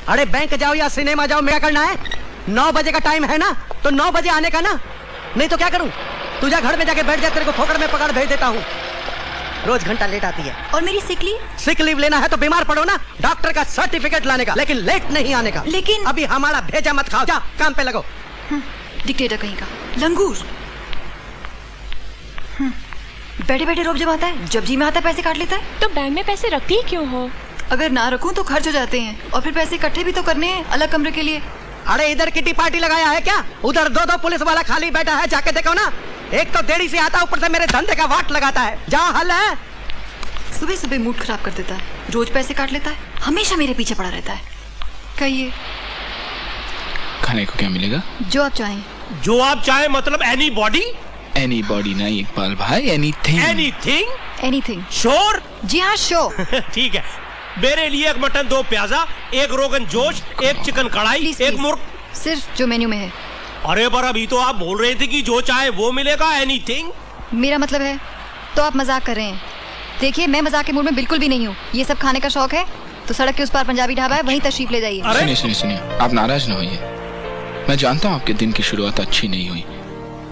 अरे बैंक जाओ या सिनेमा जाओ, क्या करना है? 9 बजे का टाइम है ना, तो 9 बजे आने का ना। नहीं तो क्या करूं? तू जा घर में जाके बैठ जा, तेरे को फोकट में पकड़ भेज देता हूँ। रोज घंटा लेट आती है। और मेरी सिक लीव? सिक लीव लेना है तो बीमार पड़ो ना, डॉक्टर का सर्टिफिकेट लाने का, लेकिन लेट नहीं आने का। लेकिन अभी हमारा भेजा मत खाओ, जा काम पे लगो। डिक्टेटर कहीं का लंगूर। बैठे बैठे रोब जमाता है, जब जी में आता है पैसे काट लेता है। तो बैंक में पैसे रखती ही क्यों हो? अगर ना रखूं तो खर्च हो जाते हैं, और फिर पैसे इकट्ठे भी तो करने हैं अलग कमरे के लिए। अरे इधर किटी पार्टी लगाया है क्या? उधर 2-2 पुलिस वाला खाली बैठा है, जाके देखो ना। एक तो देरी से आता, ऊपर से मेरे धंधे का वाट लगाता है। जा हल है। सुबह सुबह मूड खराब कर देता है, रोज पैसे काट लेता है, हमेशा मेरे पीछे पड़ा रहता है। कहिए खाने को क्या मिलेगा? जो आप चाहें। जो आप चाहे मतलब एनी बॉडी? एनी बॉडी नहीं इकबाल भाई, एनीथिंग। एनीथिंग? एनीथिंग। श्योर? जी हाँ श्योर। ठीक है, मेरे लिए एक मटन, 2 प्याजा, एक रोगन जोश, एक चिकन कढ़ाई, एक मुर्ग। सिर्फ जो मेन्यू में है। अरे पर अभी तो आप बोल रहे थे कि जो चाहे वो मिलेगा, एनीथिंग। मेरा मतलब है तो आप मजाक कर रहे हैं। देखिए मैं मजाक के मूड में बिल्कुल भी नहीं हूँ। ये सब खाने का शौक है तो सड़क के उस पार पंजाबी ढाबा है, वहीं तशरीफ ले जाइए। सुनिए सुनिए सुनिए, आप नाराज ना होइए। मैं जानता हूँ आपके दिन की शुरुआत अच्छी नहीं हुई,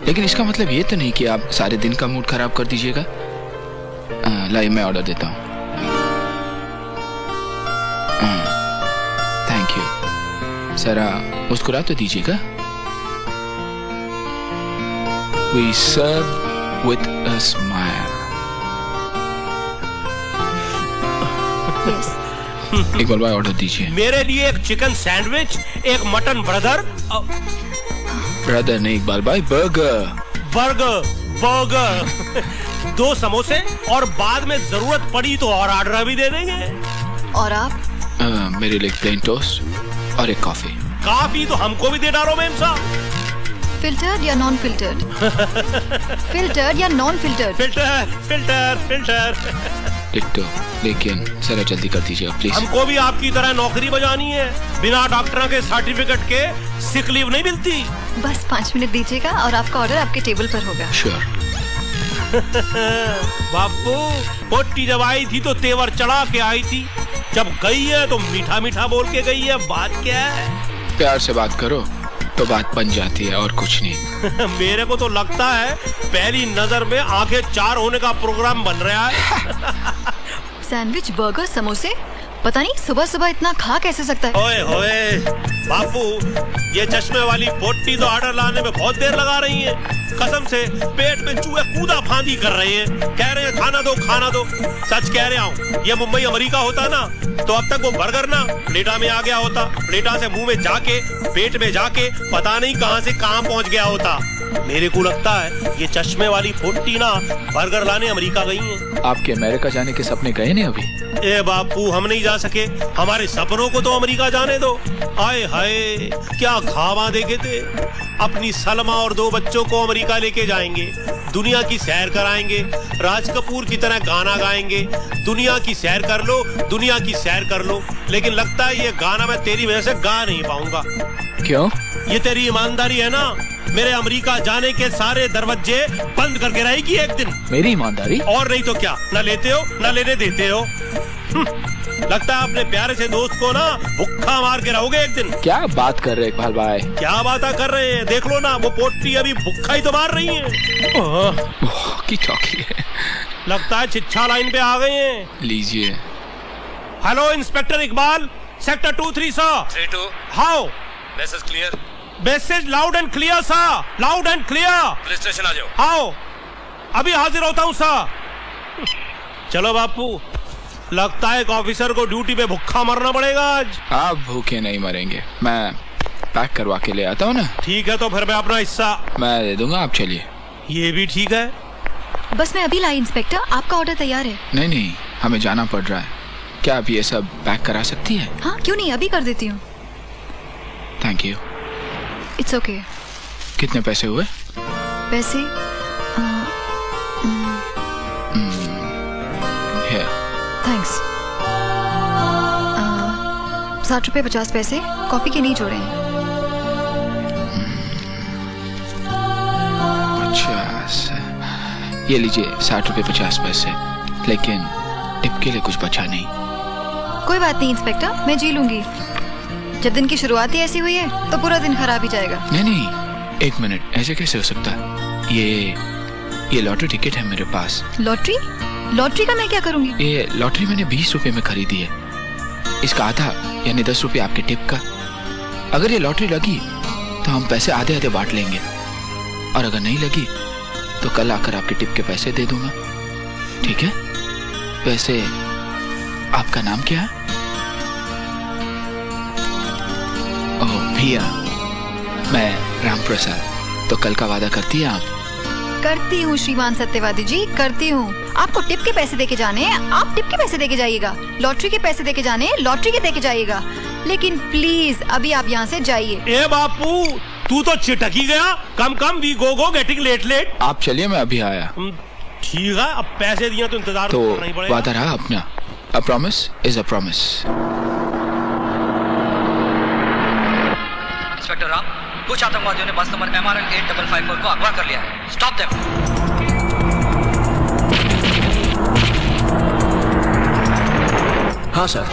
लेकिन इसका मतलब ये तो नहीं कि आप सारे दिन का मूड खराब कर दीजिएगा। लाइए मैं ऑर्डर देता हूँ। Thank you. जरा मुस्कुरा तो दीजिएगा। We serve with a smile. Yes. एक बार भाई ऑर्डर दीजिए। मेरे लिए एक चिकन सैंडविच, एक मटन ब्रदर। ब्रदर नहीं इकबाल भाई, बर्गर। Burger, burger. 2 समोसे, और बाद में जरूरत पड़ी तो और ऑर्डर भी दे देंगे। और आप? मेरे लिए प्लेन टोस्ट और एक कॉफी। काफी तो हमको भी दे डालो मैम साहब। फिल्टर्ड या नॉन फिल्टर्ड? फिल्टर्ड या non filtered? Filter, filter, filter. टिकटो, लेकिन जरा जल्दी कर दीजिएगा प्लीज। हमको भी आपकी तरह नौकरी बजानी है। बिना डॉक्टर के सर्टिफिकेट के सिक लीव नहीं मिलती। बस 5 मिनट दीजिएगा और आपका ऑर्डर आपके टेबल पर होगा। श्योर। बापू, पोटी जब आई थी तो तेवर चढ़ा के आई थी, जब गई है तो मीठा मीठा बोल के गई है। बात क्या है? प्यार से बात करो तो बात बन जाती है, और कुछ नहीं। मेरे को तो लगता है पहली नजर में आंखें 4 होने का प्रोग्राम बन रहा है। सैंडविच, बर्गर, समोसे, पता नहीं सुबह सुबह इतना खा कैसे सकता है। ओए होए बापू, ये चश्मे वाली पोटी तो ऑर्डर लाने में बहुत देर लगा रही है। कसम से पेट में चूहे कूदा फांदी कर रहे हैं, कह रहे हैं खाना दो खाना दो। सच कह रहा हूँ, ये मुंबई अमेरिका होता ना तो अब तक वो बर्गर ना प्लेटा में आ गया होता, प्लेटा से मुंह में जाके पेट में जाके पता नहीं कहां से कहां पहुंच गया होता। मेरे को लगता है ये चश्मे वाली पोटी ना बर्गर लाने अमेरिका गई है। आपके अमेरिका जाने के सपने गए नहीं अभी? ए बापू, हम नहीं जा सके, हमारे सपनों को तो अमेरिका जाने दो। आए हाय, क्या ख्वाब देखे थे। अपनी सलमा और 2 बच्चों को अमेरिका लेके जाएंगे, दुनिया की सैर कराएंगे, राज कपूर की तरह गाना गाएंगे, दुनिया की सैर कर लो, दुनिया की सैर कर लो। लेकिन लगता है ये गाना मैं तेरी वजह से गा नहीं पाऊंगा। क्यों? ये तेरी ईमानदारी है ना, मेरे अमेरिका जाने के सारे दरवाजे बंद करके रहेगी एक दिन। मेरी ईमानदारी? और नहीं तो क्या, न लेते हो न लेने देते हो। लगता है अपने प्यारे से दोस्त को ना भुक्खा मार के रहोगे एक दिन। क्या बात कर रहे इकबाल भाई? क्या बात कर रहे हैं? देख लो ना, वो पोटी अभी भुक्खा ही तो मार रही है। की चौकी है। लगता है छिछा लाइन पे आ गए हैं। लीजिए। Hello inspector Iqbal, sector 23 sir. 32। How? Message clear. Message loud and clear sir, loud and clear. Police station आ जाओ। हाउ? अभी हाजिर होता हूँ सर। चलो बापू, लगता है एक ऑफिसर को ड्यूटी पे भूखा मरना पड़ेगा आज। आप भूखे नहीं मरेंगे, मैं पैक करवा के ले आता हूँ ना। ठीक है, तो फिर मैं अपना हिस्सा मैं दे दूंगा, आप चलिए। ये भी ठीक है। बस मैं अभी लाई इंस्पेक्टर, आपका ऑर्डर तैयार है। नहीं नहीं, हमें जाना पड़ रहा है। क्या आप ये सब पैक करा सकती है? हाँ क्यों नहीं, अभी कर देती हूँ। Thank you. It's okay. कितने पैसे हुए? पैसे थैंक्स। 60 रुपये 50 पैसे, कॉफी के नहीं जोड़े हैं। 50। ये लीजिए 60 रुपये 50 पैसे, लेकिन टिप के लिए कुछ बचा नहीं। कोई बात नहीं इंस्पेक्टर, मैं जी लूंगी। जब दिन की शुरुआत ही ऐसी हुई है तो पूरा दिन खराब ही जाएगा। नहीं नहीं, एक मिनट, ऐसे कैसे हो सकता है? ये लॉटरी टिकट है मेरे पास। लॉटरी? लॉटरी का मैं क्या करूंगी? ये लॉटरी मैंने 20 रुपए में खरीदी है। इसका आधा यानी 10 रुपए आपके टिप का। अगर ये लॉटरी लगी तो हम पैसे आधे आधे बांट लेंगे, और अगर नहीं लगी तो कल आकर आपके टिप के पैसे दे दूंगा, ठीक है? वैसे आपका नाम क्या है? ओह भैया, मैं राम प्रसाद। तो कल का वादा करती है आप? करती हूँ श्रीमान सत्यवादी जी, करती हूँ। आपको टिप के पैसे देके जाने हैं, आप टिप के पैसे देके जाइएगा। लॉटरी के पैसे देके जाने हैं, लॉटरी के देके जाइएगा। लेकिन प्लीज अभी आप यहाँ से जाइए। ए बापू, तू तो चिटक ही गया। कम कम, वी गो गेटिंग लेट। आप चलिए, मैं अभी आया। ठीक है, अब पैसे दिए तो इंतजार तो करना ही पड़ेगा। वादा रहा अपना। A promise is a promise. Inspector Ram, कुछ आतंकवादियों ने बस नंबर MRL 8554 को अगवा कर लिया है। Stop them. हाँ सर।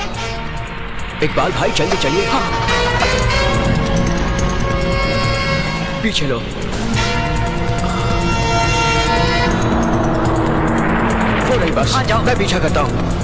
इकबाल भाई जल्दी चलिए। हाँ। पीछे लो। वो नहीं बस, मैं पीछा करता हूँ।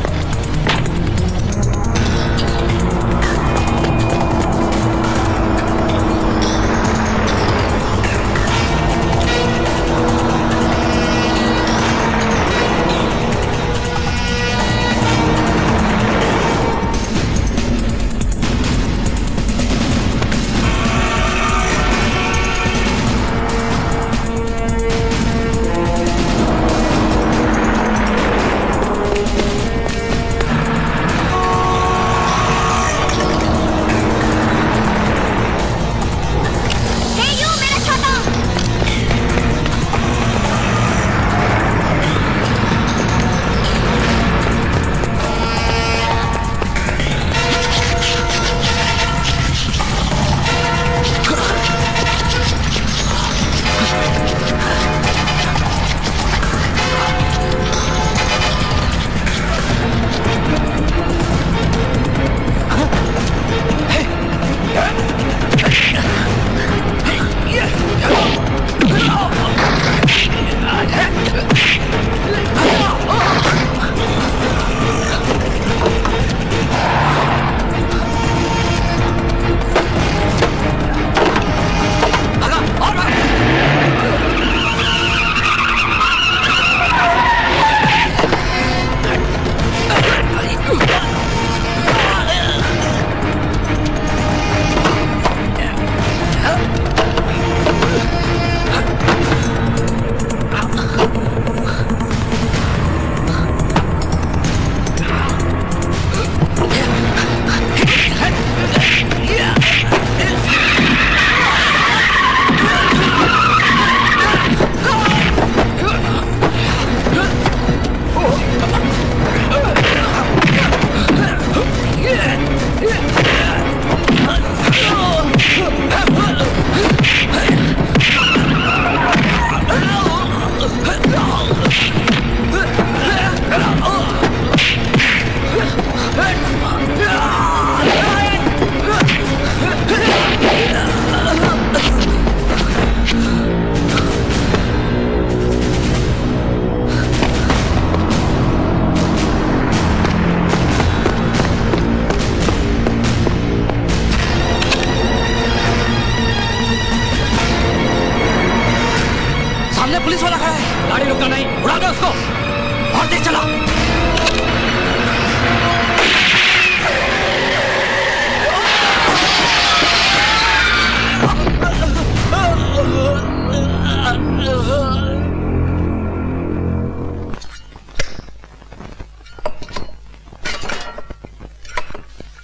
पुलिस वाला खड़ा है, गाड़ी रुकना नहीं, उड़ा दो उसको। बहुत तेज चला।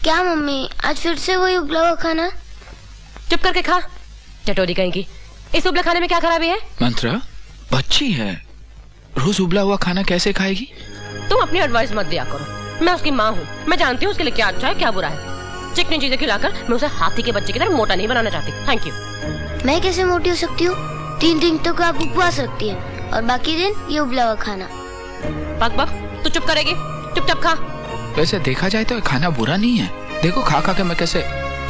क्या मम्मी, आज फिर से वही उबला हुआ खाना? चुप करके खा, चटोरी कहीं की। इस उबले खाने में क्या खराबी है? मंत्रा, बच्ची है, रोज उबला हुआ खाना कैसे खाएगी? तुम अपनी एडवाइस मत दिया करो। मैं उसकी माँ हूँ, मैं जानती हूँ उसके लिए क्या अच्छा है क्या बुरा है। चिकनी चीजें खिलाकर मैं उसे हाथी के बच्चे की तरह मोटा नहीं बनाना चाहती। Thank you. मैं कैसे मोटी हो सकती हूँ? 3 दिन तक आप उपवास रखती है और बाकी दिन ये उबला हुआ खाना। बक बक, तू चुप करेगी? चुपचाप खा। वैसे देखा जाए तो खाना बुरा नहीं है। देखो खा खा के मैं कैसे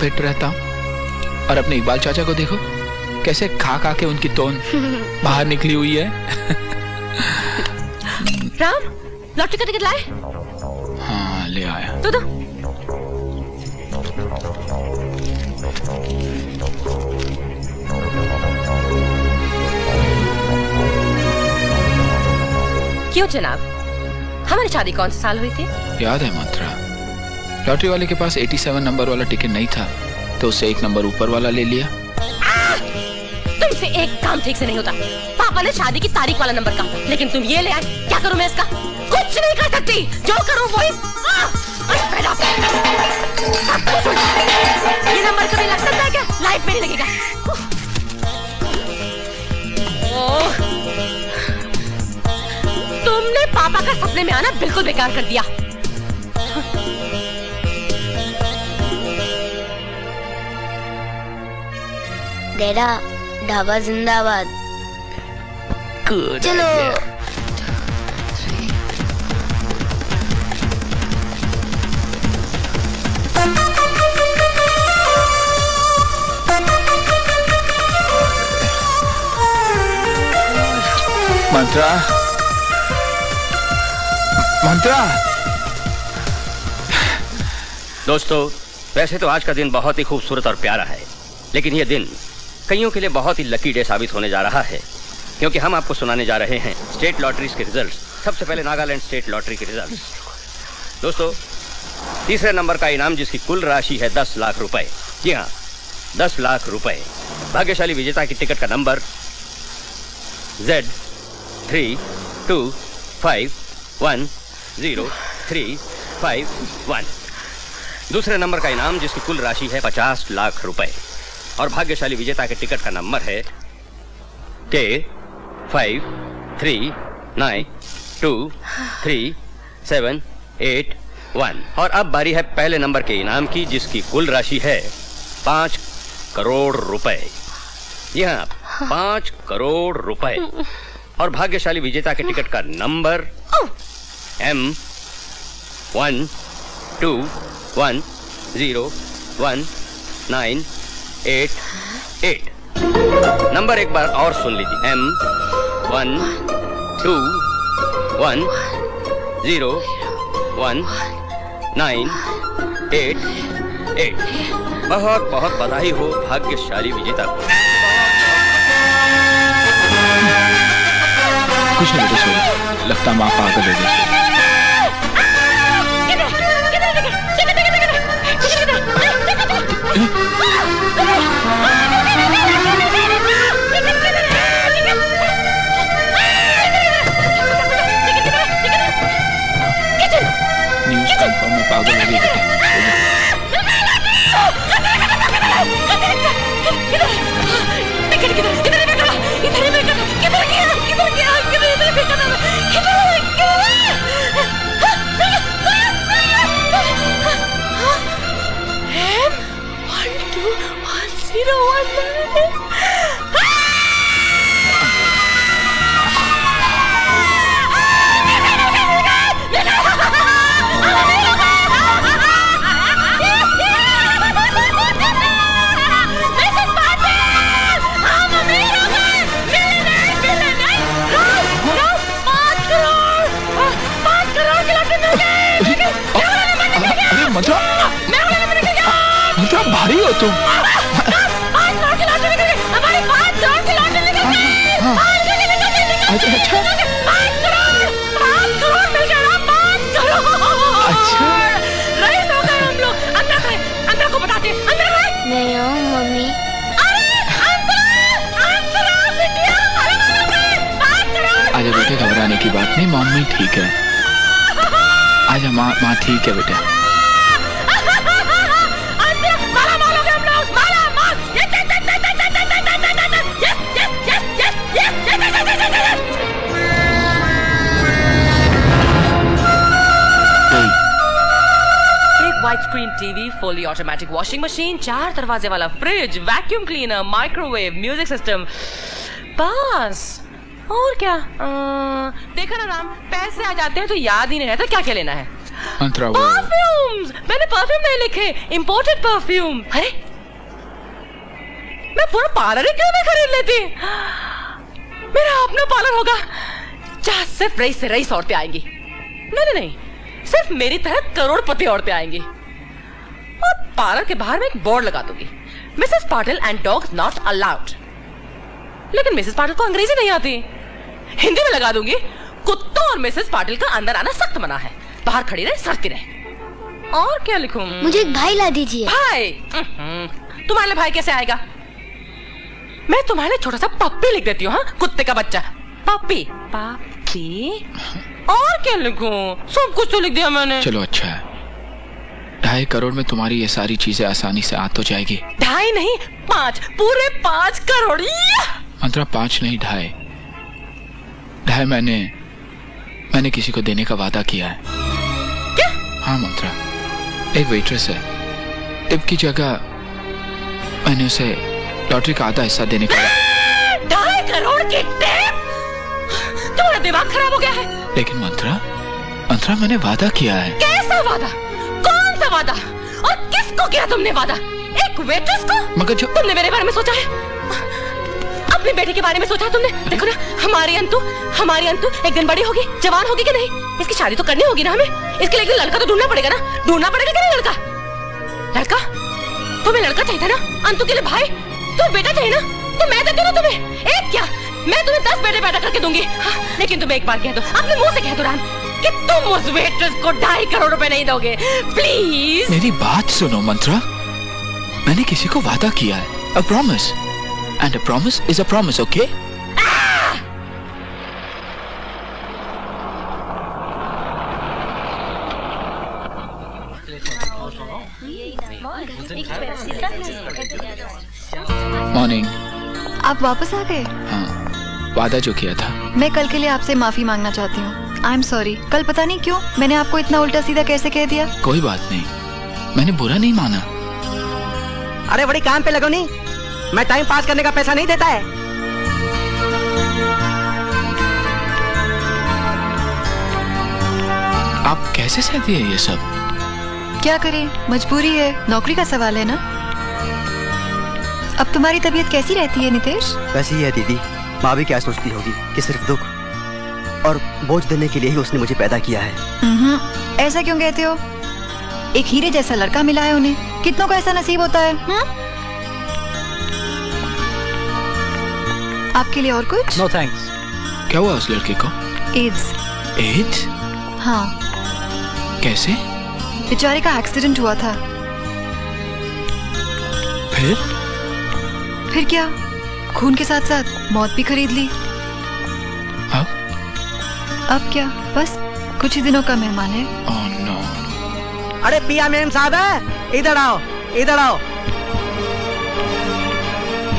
फिट रहता हूँ। और अपने इकबाल चाचा को देखो, कैसे खा खा के उनकी तोन बाहर निकली हुई है। राम, लॉटरी का टिकट लाए? हाँ, ले आया। तो क्यों जनाब, हमारी शादी कौन से साल हुई थी? याद है मंत्रा, लॉटरी वाले के पास 87 नंबर वाला टिकट नहीं था, तो उससे एक नंबर ऊपर वाला ले लिया। तुमसे एक काम ठीक से नहीं होता। पापा ने शादी की तारीख वाला नंबर कहा, लेकिन तुम ये ले आए। क्या करूं मैं इसका? कुछ नहीं कर सकती, जो करूं वही। ये नंबर कभी लग सकता है क्या? लाइफ में नहीं लगेगा। तुमने पापा का सपने में आना बिल्कुल बेकार कर दिया। डैडा, ढाबा जिंदाबाद। चलो। मंत्रा, मंत्रा। दोस्तों, वैसे तो आज का दिन बहुत ही खूबसूरत और प्यारा है, लेकिन यह दिन कईयों के लिए बहुत ही लकी डे साबित होने जा रहा है, क्योंकि हम आपको सुनाने जा रहे हैं स्टेट लॉटरीज के रिजल्ट्स। सबसे पहले नागालैंड स्टेट लॉटरी के रिजल्ट्स। दोस्तों, तीसरे नंबर का इनाम, जिसकी कुल राशि है 10 लाख रुपए। जी हाँ, 10 लाख रुपए। भाग्यशाली विजेता की टिकट का नंबर Z325103551। दूसरे नंबर का इनाम, जिसकी कुल राशि है 50 लाख रुपए। और भाग्यशाली विजेता के टिकट का नंबर है K53923781। और अब बारी है पहले नंबर के इनाम की, जिसकी कुल राशि है 5 करोड़ रुपए। जी हाँ, 5 करोड़ रुपए। और भाग्यशाली विजेता के टिकट का नंबर M12101988। नंबर एक बार और सुन लीजिए, M12101988। बहुत बहुत बधाई हो भाग्यशाली विजेता को। कुछ नहीं बेटा, सोरी, लगता माँ पागल हो गई। न्यूज़ कंफर्म में पागल हो गई बेटा। मंत्रा, मंत्रा भारी हो तुम। अच्छा, नहीं हो मम्मी। आजा बेटे, घबराने की बात नहीं, मम्मी ठीक है। आजा माँ ठीक है बेटा। Wide screen TV, fully automatic washing machine, 4 दरवाजे वाला fridge, vacuum cleaner, microwave, music system, बस। और क्या? देखा ना राम, पैसे आ जाते हैं तो याद ही नहीं रहता क्या क्या लेना है। मंत्रा वो परफ्यूम्स, मैंने परफ्यूम नहीं लिखे, इंपोर्टेड परफ्यूम। अरे मैं पूरा पार्लर ही क्यों नहीं खरीद लेती? मेरा अपना पार्लर होगा जहाँ सिर्फ रईस से रईस औरतें आएंगी। नहीं, सिर्फ मेरी तरह करोड़पति औरतें आएंगी। और पार्लर के बाहर में एक बोर्ड लगा दूंगी, Mrs Patil and dogs not allowed. लेकिन मिसेस पाटिल को अंग्रेजी नहीं आती, हिंदी में लगा दूंगी, कुत्तों और मिसेस पाटिल का अंदर आना सख्त मना है, बाहर खड़ी रहे, सड़ती रहे। और क्या लिखूं? मुझे एक भाई ला दीजिए। भाई? तुम्हारे लिए भाई कैसे आएगा? मैं तुम्हारे लिए छोटा सा पप्पी लिख देती हूँ। हाँ, कुत्ते का बच्चा, पप्पी। और क्या लिखूं? सब कुछ तो लिख दिया मैंने। चलो अच्छा है, 2.5 करोड़ में तुम्हारी ये सारी चीजें आसानी से आ तो जाएगी। 2.5 नहीं, 5, पूरे 5 करोड़। मंत्रा 5 नहीं 2.5 मैंने किसी को देने का वादा किया है। क्या? हाँ मंत्रा, एक वेट्रेस है, टिप की जगह मैंने उसे लॉटरी का आधा हिस्सा देने का। 2.5 करोड़ की टिप? तुम्हारा दिमाग खराब हो गया है। लेकिन मंत्रा मैंने वादा किया है। कैसा वादा? कौन सा वादा? और किसको किया तुमने वादा? एक वेट्रेस को? मगर जो तुमने मेरे बारे में सोचा है? अपनी बेटी के बारे में सोचा है तुमने? देखो ना, हमारी अंतु एक दिन बड़ी होगी, जवान होगी कि नहीं? इसकी शादी तो करनी होगी ना हमें। इसके लिए लड़का तो ढूंढना पड़ेगा ना? ढूंढना पड़ेगा कि नहीं? लड़का तुम्हें लड़का चाहिए था ना? अंतु के लिए भाई, तुम्हें बेटा चाहिए ना? तो मैं देती हूँ तुम्हें। एक क्या, मैं तुम्हें 10 बेटे पैदा करके दूंगी। हाँ, लेकिन तुम एक बार कह दो, अपने मुंह से कह दो राम, कि तुम उस वेट्रेस को 2.5 करोड़ रुपए नहीं दोगे, प्लीज। मेरी बात सुनो मंत्रा, मैंने किसी को वादा किया है, a promise, and a promise is a promise, okay? Morning. आप वापस आ गए? हाँ, वादा जो किया था। मैं कल के लिए आपसे माफी मांगना चाहती हूँ। I am sorry. कल पता नहीं क्यों मैंने आपको इतना उल्टा सीधा कैसे कह दिया। कोई बात नहीं, मैंने बुरा नहीं माना। अरे बड़ी काम पे लगो नहीं, मैं टाइम पास करने का पैसा नहीं देता है। आप कैसे सहती है ये सब? क्या करें, मजबूरी है, नौकरी का सवाल है ना। अब तुम्हारी तबीयत कैसी रहती है नितेश? वैसी ही है दीदी। माँ भी क्या सोचती होगी कि सिर्फ दुख और बोझ देने के लिए ही उसने मुझे पैदा किया है। ऐसा क्यों कहते हो? एक हीरे जैसा लड़का मिला है उन्हें, कितनों को ऐसा नसीब होता है। आपके लिए और कुछ? No thanks. क्या हुआ उस लड़के को? एड्स। एड्स? हाँ। कैसे? बेचारे का एक्सीडेंट हुआ था। फिर क्या, खून के साथ साथ मौत भी खरीद ली। अब क्या, बस कुछ ही दिनों का मेहमान है। Oh no. अरे पिया मेम साहब है, इधर आओ, इधर आओ।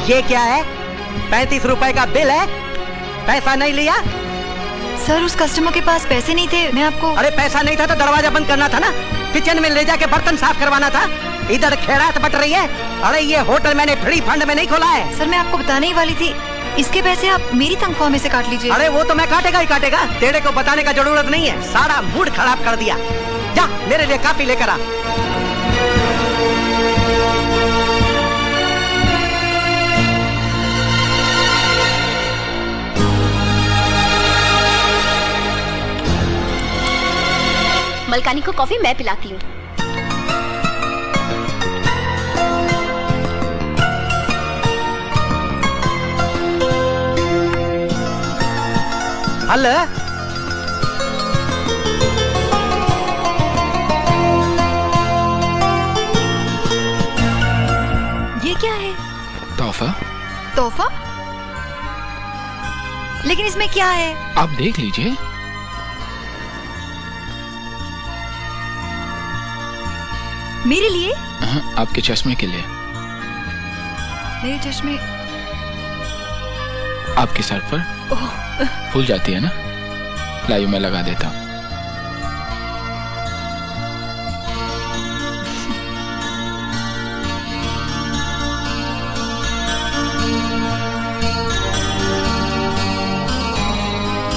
ये क्या है? 35 रुपए का बिल है, पैसा नहीं लिया? सर, उस कस्टमर के पास पैसे नहीं थे, मैं आपको। अरे पैसा नहीं था तो दरवाजा बंद करना था ना, किचन में ले जाके बर्तन साफ करवाना था। इधर खैरात बट रही है। अरे ये होटल मैंने फ्री फंड में नहीं खोला है। सर, मैं आपको बताने ही वाली थी, इसके पैसे आप मेरी तनख्वाह में से काट लीजिए। अरे वो तो मैं काटेगा ही काटेगा, तेरे को बताने का जरूरत नहीं है। सारा मूड खराब कर दिया। जा मेरे लिए काफी लेकर आ। मलकानी को कॉफी मैं पिलाती हूँ। हल ये क्या है? तोहफा। तोहफा? लेकिन इसमें क्या है? आप देख लीजिए। मेरे लिए? हाँ, आपके चश्मे के लिए। मेरे चश्मे? आपके सर पर फूल जाती है ना, लाइव में लगा देता हूँ।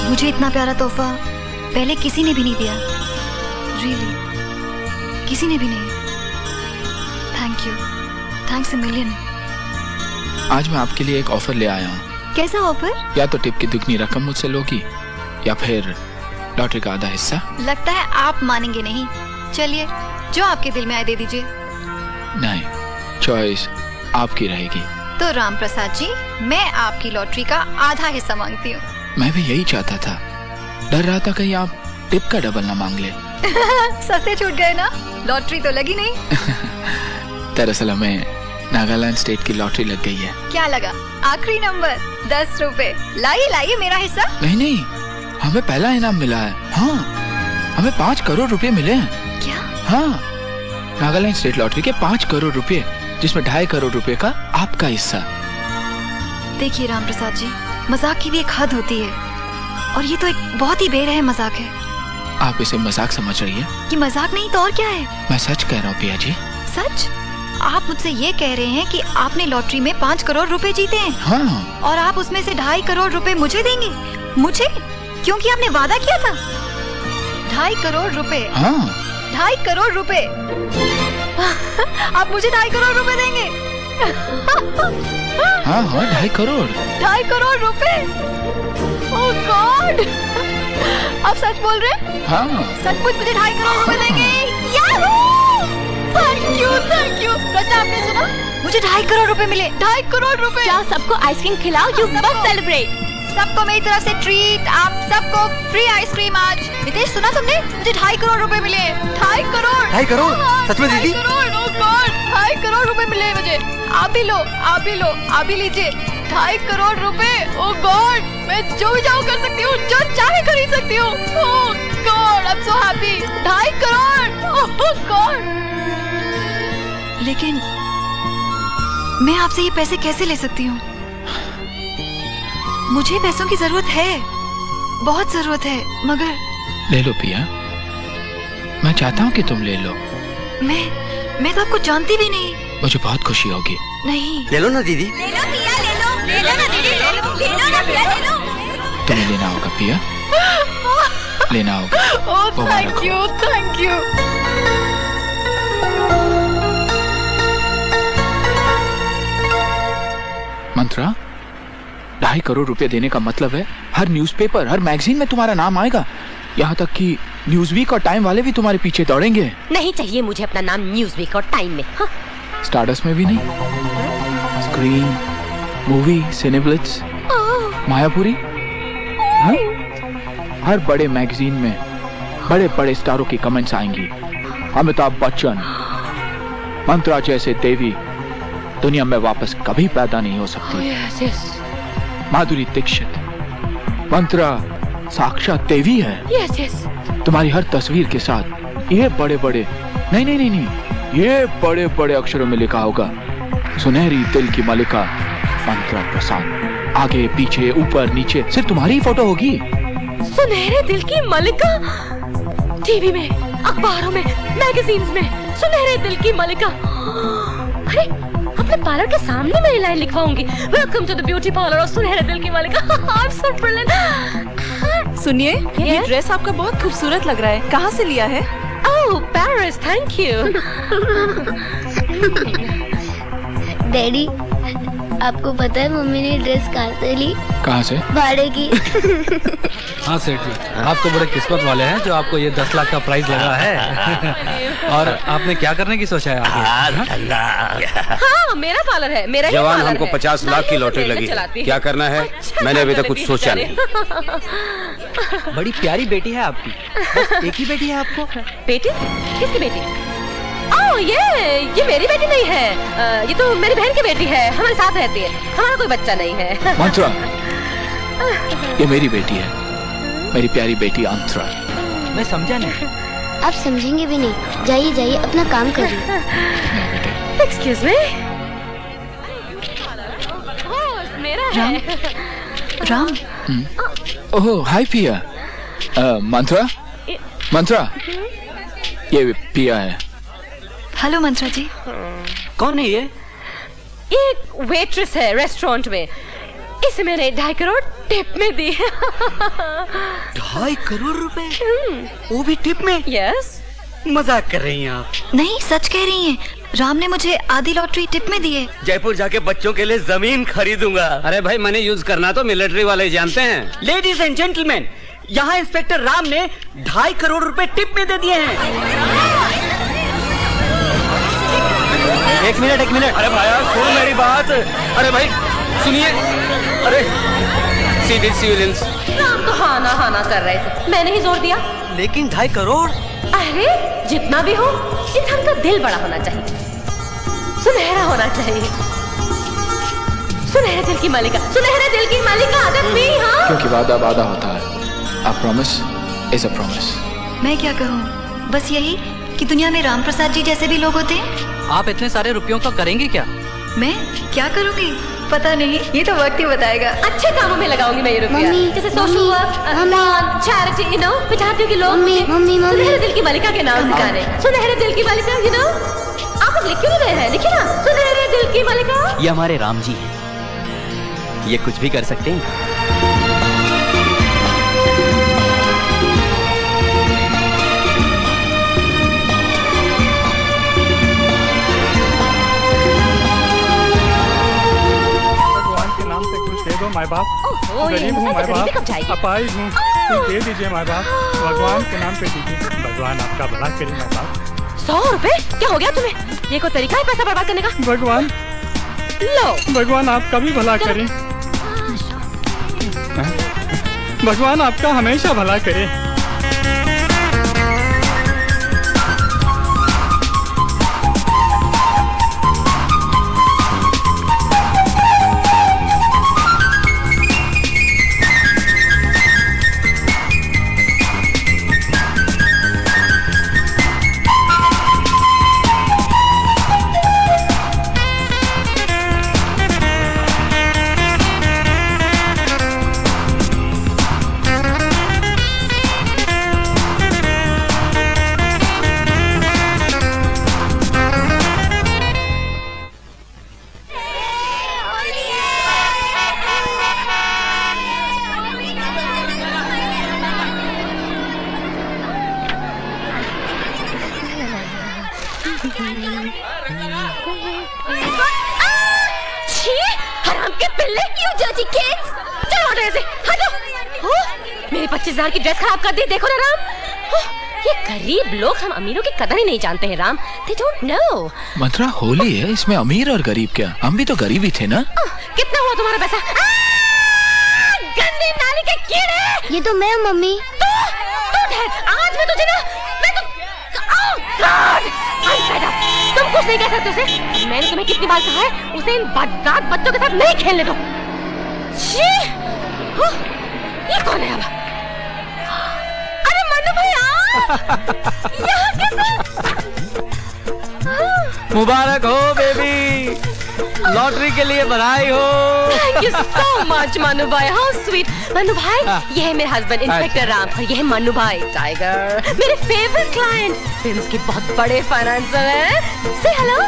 मुझे इतना प्यारा तोहफा पहले किसी ने भी नहीं दिया। रियली किसी ने भी नहीं। Thank you, thanks a million. आज मैं आपके लिए एक ऑफर ले आया हूँ। कैसा ऑफर? या तो टिप की दुगनी रकम मुझसे लोगी या फिर लॉटरी का आधा हिस्सा। लगता है आप मानेंगे नहीं। चलिए, जो आपके दिल में आए दे दीजिए। नहीं, चॉइस आपकी रहेगी। तो राम प्रसाद जी, मैं आपकी लॉटरी का आधा हिस्सा मांगती हूँ। मैं भी यही चाहता था, डर रहा था कहीं आप टिप का डबल ना मांग ले। सस्ते छूट गए ना, लॉटरी तो लगी नहीं। दरअसल हमें नागालैंड स्टेट की लॉटरी लग गई है। क्या लगा? आखिरी नंबर 10 रुपए। लाइए लाइए मेरा हिस्सा। नहीं नहीं, हमें पहला इनाम मिला है। हाँ, हमें 5 करोड़ रुपए मिले हैं। क्या? हाँ, नागालैंड स्टेट लॉटरी के 5 करोड़ रुपए, जिसमें 2.5 करोड़ रुपए का आपका हिस्सा। देखिए राम प्रसाद जी, मजाक की भी एक हद होती है, और ये तो एक बहुत ही बेरहम मजाक है। आप इसे मजाक समझ रही है? ये मजाक नहीं तो और क्या है? मैं सच कह रहा हूँ पिया जी। सच? आप मुझसे ये कह रहे हैं कि आपने लॉटरी में 5 करोड़ रुपए जीते हैं? हाँ। और आप उसमें से 2.5 करोड़ रुपए मुझे देंगे? मुझे? क्योंकि आपने वादा किया था। 2.5 करोड़ रुपए? हाँ। 2.5 करोड़ रुपए। आप मुझे 2.5 करोड़ रुपए देंगे? हाँ हाँ, 2.5 करोड़। 2.5 करोड़ रुपए? ओह गॉड! आप सच बोल रहे हैं? हाँ। सचमुच मुझे 2.5 करोड़ रुपए देंगे? Yahoo! Thank you, thank you. रचा, आपने सुना? मुझे 2.5 करोड़ रुपए मिले। 2.5 करोड़ रुपए। जाओ सबको आइसक्रीम खिलाओ, यू मस्ट सेलिब्रेट। सबको मेरी तरफ से ट्रीट। आप सबको फ्री आइसक्रीम आज। नितेश, सुना तुमने? मुझे 2.5 करोड़ रुपए मिले। 2.5 करोड़। 2.5 करोड़? सच में दीदी? 2.5 करोड़, ओह गॉड! 2.5 करोड़ रुपए मिले मुझे। आप भी लो, आप भी लो, आप भी लीजिए। 2.5 करोड़ रुपए, ओह गॉड! मैं जो भी चाहूँ कर सकती हूँ, जो चाहे खरीद सकती हूँ। Oh god, I am so happy. 2.5 crore, oh god! लेकिन मैं आपसे ये पैसे कैसे ले सकती हूँ? मुझे पैसों की जरूरत है, बहुत जरूरत है, मगर ले लो पिया, मैं चाहता हूँ कि तुम ले लो। मैं तो आपको जानती भी नहीं। मुझे बहुत खुशी होगी। नहीं। ले लो ना दीदी। ले लो पिया, ले लो, ले लो ना दीदी, ले लो, ले लो ना पिया, ले लो। तुम्हें लेना होगा पिया, लेना होगा। Oh thank you, thank you. Mantra, 2.5 crore रुपए देने का मतलब है हर न्यूज़पेपर, हर मैगजीन में तुम्हारा नाम आएगा। यहाँ तक कि न्यूज़वीक और टाइम वाले भी तुम्हारे पीछे दौड़ेंगे। नहीं चाहिए मुझे अपना नाम न्यूज़वीक और टाइम में। हाँ? स्टारडस्ट में भी नहीं? स्क्रीन, मूवी, सिनेब्लिट्स, मायापुरी, हाँ? हर बड़े मैगजीन में बड़े बड़े स्टारों की कमेंट्स आएंगी। अमिताभ बच्चन, मंत्रा जैसे देवी दुनिया में वापस कभी पैदा नहीं हो सकती। yes, yes. माधुरी दीक्षित, मंत्रा साक्षात देवी है। yes, yes. तुम्हारी हर तस्वीर के साथ ये बड़े बड़े नहीं, ये बड़े बड़े अक्षरों में लिखा होगा, सुनहरी दिल की मलिका मंत्रा प्रसाद। आगे पीछे ऊपर नीचे सिर्फ तुम्हारी ही फोटो होगी। सुनहरे दिल की मलिका, टीवी में, अखबारों में, मैगजीन्स में, सुनहरे दिल की मलिका। अरे अपने पार्लर के सामने मैं लाइन लिखवाऊंगी, welcome to the beauty parlour of सुनहरे दिल की मलिका। I'm so brilliant। सुनिए, ये ड्रेस आपका बहुत खूबसूरत लग रहा है, कहाँ से लिया है? ओह पेरिस, थैंक यू। डैडी, आपको पता है मम्मी ने ड्रेस कहाँ से ली? कहाँ से? भाड़े की। हाँ सेठ जी, आप तो बड़े किस्मत वाले हैं जो आपको ये 10 लाख का प्राइस लगा है। और आपने क्या करने की सोचा है आगे? हाँ मेरा पार्लर है, मेरा ही जवान, पार्लर हमको है। 50 लाख की लॉटरी लगी है, क्या करना है? मैंने अभी तक कुछ सोचा नहीं। बड़ी प्यारी बेटी है आपकी। बस एक ही बेटी है आपको? बेटी? किसकी बेटी? ओह ये मेरी बेटी नहीं है, ये तो मेरी बहन की बेटी है, हमारे साथ रहती है, हमारा कोई बच्चा नहीं है। मंत्रा, ये मेरी बेटी है, मेरी प्यारी बेटी अंतरा। मैं समझा नहीं। आप समझेंगे भी नहीं। जाइए जाइए, अपना काम करिए। एक्सक्यूज मी, मेरा है। राम, ओह हाय पिया। मंत्रा, ये पिया है। हेलो मंत्रा जी। कौन है ये? एक वेट्रेस है रेस्टोरेंट में, इसे मैंने 2.5 करोड़ टिप में दी। 2.5 करोड़ रुपए? वो भी टिप में? यस। मजाक कर रही हैं आप? नहीं, सच कह रही हैं। राम ने मुझे आधी लॉटरी टिप में दी है। जयपुर जाके बच्चों के लिए जमीन खरीदूंगा। अरे भाई, मनी यूज करना तो मिलिट्री वाले जानते हैं। लेडीज एंड जेंटलमैन, यहाँ इंस्पेक्टर राम ने 2.5 करोड़ रुपए टिप में दे दिए हैं। एक मिनट। अरे भाई सुन मेरी बात। अरे भाई सुनिए। अरे सिविलियंस। राम तो हाना कर रहे थे, मैंने ही जोर दिया। लेकिन 2.5 करोड़? अरे जितना भी हो, इंसान का दिल बड़ा होना चाहिए, सुनहरा होना चाहिए। सुनहरे दिल की मालिका, सुनहरे दिल की मालिका आदत भी। हाँ, क्योंकि वादा वादा होता है। A promise is a promise. मैं क्या कहूँ, बस यही कि दुनिया में राम प्रसाद जी जैसे भी लोग होते हैं। आप इतने सारे रुपयों का करेंगे क्या? मैं क्या करूँगी पता नहीं, ये तो वक्त ही बताएगा। अच्छे कामों में लगाऊंगी मैं ये रुपया, मम्मी, जैसे social mummy, work, mummy, charity, you know. मैं चाहती हूँ कि लोग मम्मी, मुझे मम्मी, मम्मी। सुनहरे दिल की मालिका के नाम से जाने। सुनहरे दिल की मालिका, यू नो। आप लोग लिख क्यों नहीं रहे हैं? लिखिए ना, सुनहरे दिल की मालिका। ये हमारे राम जी हैं, ये कुछ भी कर सकते हैं। माय बाप, ओह, ये गरीब हूँ माय गरीबी कब बाप, जाएगी? अपाहिज हूँ, कुछ दे दीजिए माय बाप, भगवान के नाम पे दीजिए। भगवान आपका भला करे माय बाप। 100 रुपए? क्या हो गया तुम्हें? ये कोई तरीका है पैसा बर्बाद करने का? भगवान, लो, भगवान आपका भी भला करे। भगवान आपका हमेशा भला करे। मेरे 25,000 की ड्रेस खराब कर दी। देखो ना राम, ये गरीब लोग हम अमीरों की कदर ही नहीं जानते हैं राम। They don't know। मंत्रा, होली है, इसमें अमीर और गरीब क्या? हम भी तो गरीब ही थे ना। कितना हुआ तुम्हारा पैसा? गंदी नाली के कीड़े। ये तो मैं हूँ मम्मी। तू ठहर, आज मैं तुझे ना, मैं तो तुम कुछ नहीं कह सकते उसे। मैंने तुम्हें कितनी बार कहा है उसे इन बदजात बच्चों के साथ नहीं खेलने दो। ये कौन है अब? अरे मन्नू भैया, यहाँ कैसे? मुबारक हो बेबी, लॉटरी के लिए बधाई हो। Thank you so much Mannu भाई, हाउ स्वीट। मन्नू भाई, ये है मेरे हस्बैंड इंस्पेक्टर राम, और ये है मन्नू भाई टाइगर, मेरे फेवरेट क्लाइंट, फिल्म्स के बहुत बड़े फाइनेंसर हैं। से हेलो।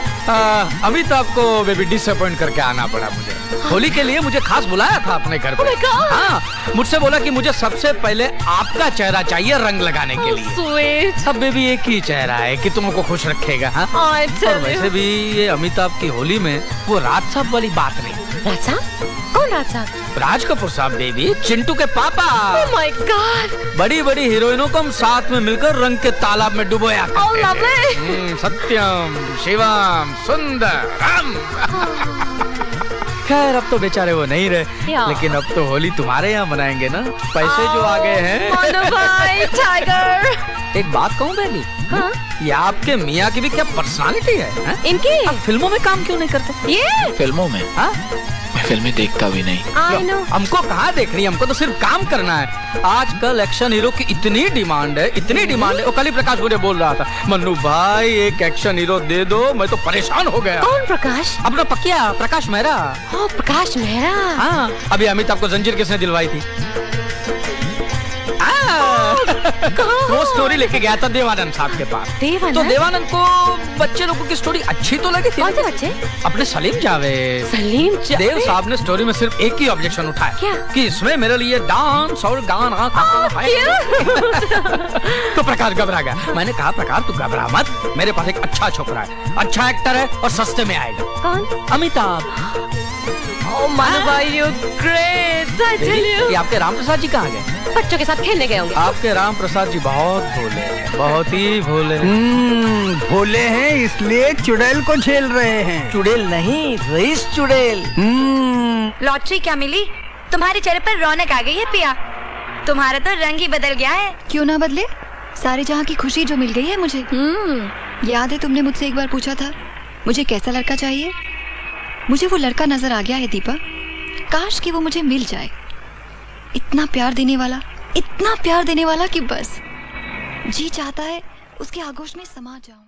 अभी तो आपको बेबी डिसअपॉइंट करके आना पड़ा मुझे। होली के लिए मुझे खास बुलाया था अपने घर पे। Oh my God! हाँ, मुझसे बोला कि मुझे सबसे पहले आपका चेहरा चाहिए रंग लगाने के लिए। स्वीट। सब बेबी एक ही चेहरा है कि तुमको खुश रखेगा। हाँ? और वैसे भी ये अमिताभ की होली में वो राज साहब वाली बात नहीं। राज साहब? कौन राज साहब? राज कपूर साहब बेबी, चिंटू के पापा। Oh my God! बड़ी बड़ी हीरोइनों को हम साथ में मिलकर रंग के तालाब में डुबोया करते Oh, lovely! सत्यम, शिवम, सुंदरम। खैर अब तो बेचारे वो नहीं रहे, लेकिन अब तो होली तुम्हारे यहाँ मनाएंगे ना, पैसे जो आ गए हैं। मन्नू भाई टाइगर। एक बात कहूँ बेबी, हाँ? ये आपके मियाँ की भी क्या पर्सनालिटी है, है? इनकी? आप फिल्मों में काम क्यों नहीं करते? ये फिल्मों में? हाँ? मैं फिल्में देखता भी नहीं। I know। हमको कहाँ देखनी है, हमको तो सिर्फ काम करना है। आजकल एक्शन हीरो की इतनी डिमांड है, इतनी डिमांड है। वो कल ही प्रकाश मुझे बोल रहा था, मन्नू भाई एक एक्शन हीरो दे दो, मैं तो परेशान हो गया। कौन प्रकाश? अपना पकिया प्रकाश मेहरा। ओ प्रकाश मेहरा। हाँ, अभी अमिताभ को जंजीर किसने दिलवाई थी? वो स्टोरी लेके गया था देवानंद साहब के पास। देवानंद? तो देवानंद को बच्चे लोगों की स्टोरी अच्छी तो लगी थी। कौन से बच्चे? अपने सलीम जावेद। सलीम जावेद? देव साहब ने स्टोरी में सिर्फ एक ही ऑब्जेक्शन उठाया। क्या? कि इसमें मेरे लिए डांस और गाना कहाँ है। तो प्रकाश घबरा गया। मैंने कहा प्रकाश तू घबरा मत, मेरे पास एक अच्छा छोकरा है, अच्छा एक्टर है और सस्ते में आएगा। कौन? अमिताभ। Oh मनु भाई, you great, I tell you। ये आपके राम प्रसाद जी कहाँ गए? बच्चों के साथ खेलने गए होंगे। आपके राम प्रसाद जी बहुत भोले हैं, बहुत ही भोले हैं। भोले हैं इसलिए चुड़ैल को झेल रहे हैं। चुड़ैल नहीं, रईस चुड़ैल। लॉटरी क्या मिली? तुम्हारे चेहरे पर रौनक आ गई है पिया। तुम्हारा तो रंग ही बदल गया है। क्यों ना बदले? सारे जहाँ की खुशी जो मिल गई है मुझे। याद है तुमने मुझसे एक बार पूछा था मुझे कैसा लड़का चाहिए? मुझे वो लड़का नजर आ गया है दीपा। काश कि वो मुझे मिल जाए। इतना प्यार देने वाला, इतना प्यार देने वाला कि बस जी चाहता है उसके आगोश में समा जाऊं।